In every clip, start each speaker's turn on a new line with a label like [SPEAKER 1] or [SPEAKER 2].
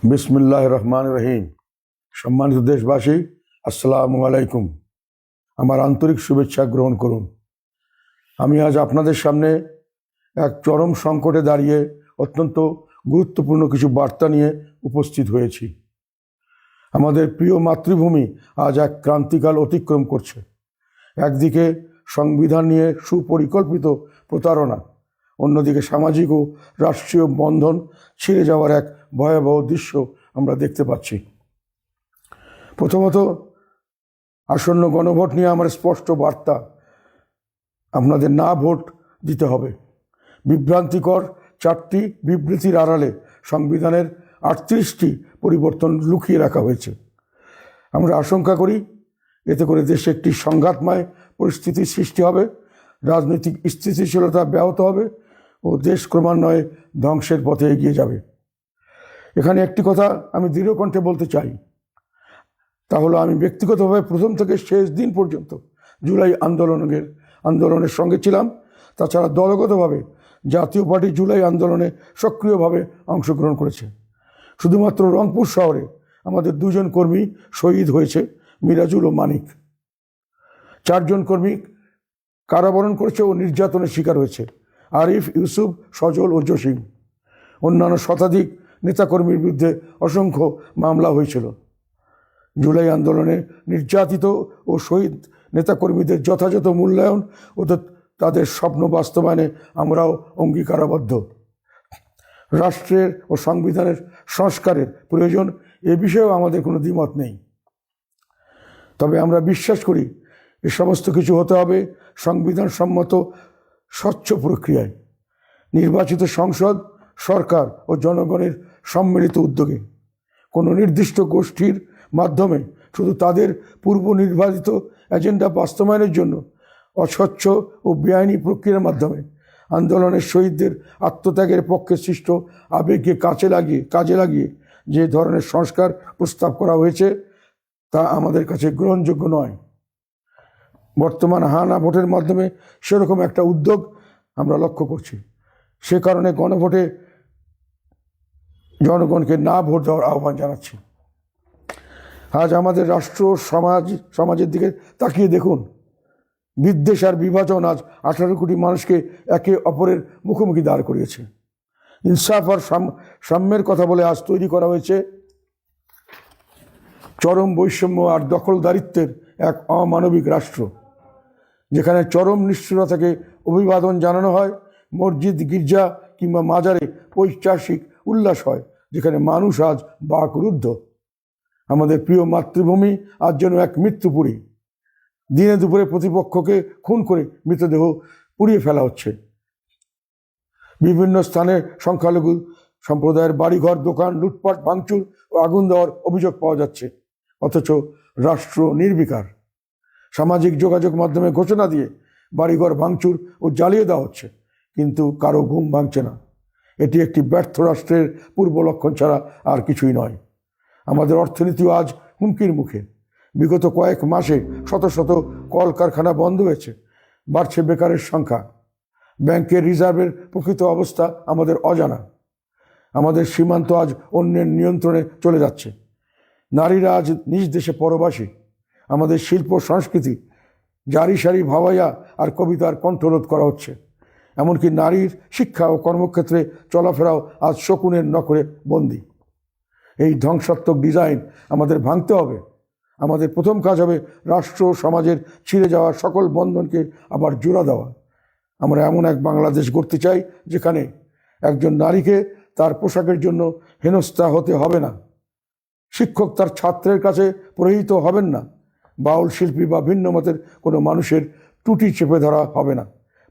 [SPEAKER 1] বিসমিল্লাহ রহমান রহিম। সম্মানিত দেশবাসী, আসসালামু আলাইকুম। আমার আন্তরিক শুভেচ্ছা গ্রহণ করুন। আমি আজ আপনাদের সামনে এক চরম সংকটে দাঁড়িয়ে অত্যন্ত গুরুত্বপূর্ণ কিছু বার্তা নিয়ে উপস্থিত হয়েছি। আমাদের প্রিয় মাতৃভূমি আজ এক ক্রান্তিকাল অতিক্রম করছে। একদিকে সংবিধান নিয়ে সুপরিকল্পিত প্রতারণা, অন্যদিকে সামাজিক ও রাষ্ট্রীয় বন্ধন ছিঁড়ে যাওয়ার এক ভয়াবহ দৃশ্য আমরা দেখতে পাচ্ছি। প্রথমত, আসন্ন গণভোট নিয়ে আমার স্পষ্ট বার্তা: আপনাদের না ভোট দিতে হবে। বিভ্রান্তিকর 4টি বিবৃতির আড়ালে সংবিধানের 38টি পরিবর্তন লুকিয়ে রাখা হয়েছে। আমরা আশঙ্কা করি এতে করে দেশে একটি সংঘাতময় পরিস্থিতির সৃষ্টি হবে, রাজনৈতিক স্থিতিশীলতা ব্যাহত হবে ও দেশ ক্রমান্বয়ে ধ্বংসের পথে এগিয়ে যাবে। এখানে একটি কথা আমি দৃঢ়কণ্ঠে বলতে চাই, তা হলো আমি ব্যক্তিগতভাবে প্রথম থেকে শেষ দিন পর্যন্ত জুলাই আন্দোলনের সঙ্গে ছিলাম। তাছাড়া দলগতভাবে জাতীয় পার্টি জুলাই আন্দোলনে সক্রিয়ভাবে অংশগ্রহণ করেছে। শুধুমাত্র রংপুর শহরে আমাদের 2 জন কর্মী শহীদ হয়েছে, মিরাজুল ও মানিক। 4 জন কর্মী কারাবরণ করেছে ও নির্যাতনের শিকার হয়েছে: আরিফ, ইউসুফ, সজল ও জসিম। অন্যান্য শতাধিক নেতাকর্মীর বিরুদ্ধে অসংখ্য মামলা হয়েছিল। জুলাই আন্দোলনে নির্যাতিত ও শহীদ নেতাকর্মীদের যথাযথ মূল্যায়ন ও তাদের স্বপ্ন বাস্তবায়নে আমরাও অঙ্গীকারাবদ্ধ। রাষ্ট্রের ও সংবিধানের সংস্কারের প্রয়োজন, এ বিষয়েও আমাদের কোনো দ্বিমত নেই। তবে আমরা বিশ্বাস করি এ সমস্ত কিছু হতে হবে সংবিধান সম্মত স্বচ্ছ প্রক্রিয়ায়, নির্বাচিত সংসদ, সরকার ও জনগণের সম্মিলিত উদ্যোগে। কোনো নির্দিষ্ট গোষ্ঠীর মাধ্যমে শুধু তাদের পূর্ব নির্ধারিত এজেন্ডা বাস্তবায়নের জন্য অস্বচ্ছ ও বেআইনি প্রক্রিয়ার মাধ্যমে আন্দোলনের শহীদদের আত্মত্যাগের পক্ষে সৃষ্ট আবেগকে কাজে লাগিয়ে যে ধরনের সংস্কার প্রস্তাব করা হয়েছে তা আমাদের কাছে গ্রহণযোগ্য নয়। বর্তমান হানা ভোটের মাধ্যমে সেরকম একটা উদ্যোগ আমরা লক্ষ্য করছি। সে কারণে গণভোটে জনগণকে না ভোট দেওয়ার আহ্বান জানাচ্ছি। আজ আমাদের রাষ্ট্র সমাজের দিকে তাকিয়ে দেখুন। বিদ্বেষ আর বিভাজন আজ 18 কোটি মানুষকে একে অপরের মুখোমুখি দাঁড় করিয়েছে। ইনসাফ আর সাম্যের কথা বলে আজ তৈরি করা হয়েছে চরম বৈষম্য আর দখলদারিত্বের এক অমানবিক রাষ্ট্র, যেখানে চরম নিষ্ঠুরতাকে অভিবাদন জানানো হয়, মসজিদ, গির্জা কিংবা মাজারে পৈশাচিক উল্লাস হয়, যেখানে মানুষ আজ বাকরুদ্ধ। আমাদের প্রিয় মাতৃভূমি আজ যেন এক মৃত্যুপুরী। দিনে দুপুরে প্রতিপক্ষকে খুন করে মৃতদেহ পুড়িয়ে ফেলা হচ্ছে। বিভিন্ন স্থানে সংখ্যালঘু সম্প্রদায়ের বাড়িঘর, দোকান লুটপাট, ভাঙচুর ও আগুন দেওয়ার অভিযোগ পাওয়া যাচ্ছে, অথচ রাষ্ট্র নির্বিকার। সামাজিক যোগাযোগ মাধ্যমে ঘোষণা দিয়ে বাড়িঘর ভাঙচুর ও জ্বালিয়ে দেওয়া হচ্ছে, কিন্তু কারো ঘুম ভাঙছে না। এটি একটি ব্যর্থ রাষ্ট্রের পূর্ব লক্ষণ ছাড়া আর কিছুই নয়। আমাদের অর্থনীতিও আজ হুমকির মুখে। বিগত কয়েক মাসে শত শত কলকারখানা বন্ধ হয়েছে, বাড়ছে বেকারের সংখ্যা। ব্যাংকের রিজার্ভের প্রকৃত অবস্থা আমাদের অজানা। আমাদের সীমান্ত আজ অন্যের নিয়ন্ত্রণে চলে যাচ্ছে। নারীরা আজ নিজ দেশে পরবাসী। আমাদের শিল্প সংস্কৃতি জারি সারি ভাবাইয়া আর কবিতার কণ্ঠরোধ করা হচ্ছে। এমনকি নারীর শিক্ষা ও কর্মক্ষেত্রে চলাফেরাও আজ শকুনের নখরে বন্দী। এই ধ্বংসাত্মক ডিজাইন আমাদের ভাঙতে হবে। আমাদের প্রথম কাজ হবে রাষ্ট্র সমাজের ছিঁড়ে যাওয়া সকল বন্ধনকে আবার জোড়া দেওয়া। আমরা এমন এক বাংলাদেশ গড়তে চাই যেখানে একজন নারীকে তার পোশাকের জন্য হেনস্থা হতে হবে না, শিক্ষক তার ছাত্রের কাছে প্রহিত হবেন না, বাউল শিল্পী বা ভিন্ন মতের কোনো মানুষের ত্রুটি চেপে ধরা হবে না।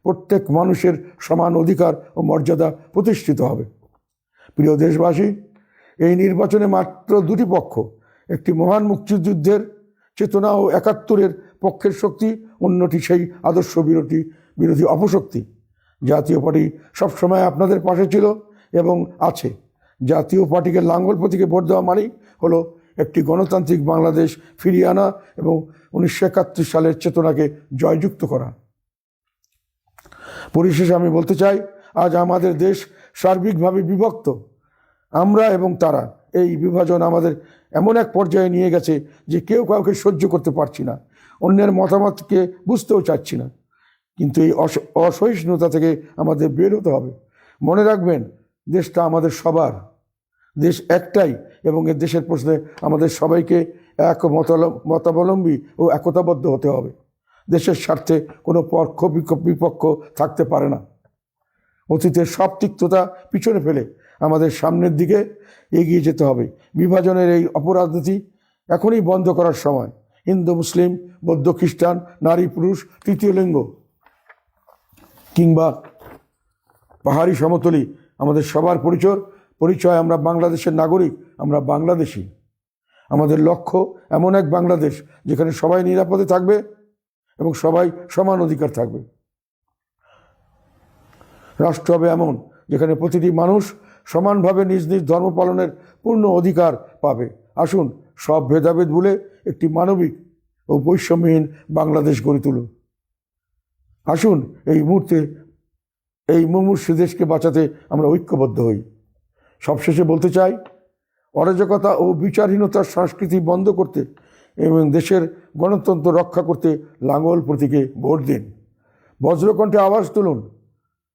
[SPEAKER 1] প্রত্যেক মানুষের সমান অধিকার ও মর্যাদা প্রতিষ্ঠিত হবে। প্রিয় দেশবাসী, এই নির্বাচনে মাত্র 2টি পক্ষ, একটি মহান মুক্তিযুদ্ধের চেতনা ও 71-এর পক্ষের শক্তি, অন্যটি সেই আদর্শ বিরোধী অপশক্তি। জাতীয় পার্টি সবসময় আপনাদের পাশে ছিল এবং আছে। জাতীয় পার্টিকে লাঙ্গল প্রতীকে ভোট দেওয়া মানেই হলো একটি গণতান্ত্রিক বাংলাদেশ ফিরিয়ে আনা এবং 1971 সালের চেতনাকে জয়যুক্ত করা। পরিশেষে আমি বলতে চাই, আজ আমাদের দেশ সার্বিকভাবে বিভক্ত। আমরা এবং তারা এই বিভাজন আমাদের এমন এক পর্যায়ে নিয়ে গেছে যে কেউ কাউকে সহ্য করতে পারছি না, অন্যের মতামতকে বুঝতেও চাচ্ছি না। কিন্তু এই অসহিষ্ণুতা থেকে আমাদের বের হতে হবে। মনে রাখবেন, দেশটা আমাদের সবার, দেশ একটাই, এবং এর দেশের প্রশ্নে আমাদের সবাইকে এক মতাবলম্বী ও একতাবদ্ধ হতে হবে। দেশের স্বার্থে কোনো পক্ষ বিপক্ষ থাকতে পারে না। অতীতের সব তিক্ততা পিছনে ফেলে আমাদের সামনের দিকে এগিয়ে যেতে হবে। বিভাজনের এই অপরাজনীতি এখনই বন্ধ করার সময়। হিন্দু, মুসলিম, বৌদ্ধ, খ্রিস্টান, নারী, পুরুষ, তৃতীয় লিঙ্গ কিংবা পাহাড়ি সমতলী, আমাদের সবার পরিচয় আমরা বাংলাদেশের নাগরিক, আমরা বাংলাদেশি। আমাদের লক্ষ্য এমন এক বাংলাদেশ যেখানে সবাই নিরাপদে থাকবে এবং সবাই সমান অধিকার থাকবে। রাষ্ট্র হবে এমন যেখানে প্রতিটি মানুষ সমানভাবে নিজ নিজ ধর্ম পালনের পূর্ণ অধিকার পাবে। আসুন সব ভেদাভেদ ভুলে একটি মানবিক ও বৈষম্যহীন বাংলাদেশ গড়ে তুলুন। আসুন এই মুমূর্ষু দেশকে বাঁচাতে আমরা ঐক্যবদ্ধ হই। সবশেষে বলতে চাই, অরাজকতা ও বিচারহীনতার সংস্কৃতি বন্ধ করতে এবং দেশের গণতন্ত্র রক্ষা করতে লাঙ্গল প্রতীকে ভোট দিন। বজ্রকণ্ঠে আওয়াজ তুলুন,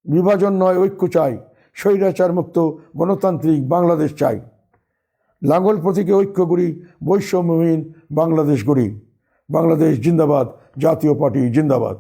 [SPEAKER 1] বিভাজন নয়, ঐক্য চাই। স্বৈরাচার মুক্ত গণতান্ত্রিক বাংলাদেশ চাই। লাঙ্গল প্রতীকে ঐক্য গড়ি, বৈষম্যহীন বাংলাদেশ গড়ি। বাংলাদেশ জিন্দাবাদ, জাতীয় পার্টি জিন্দাবাদ।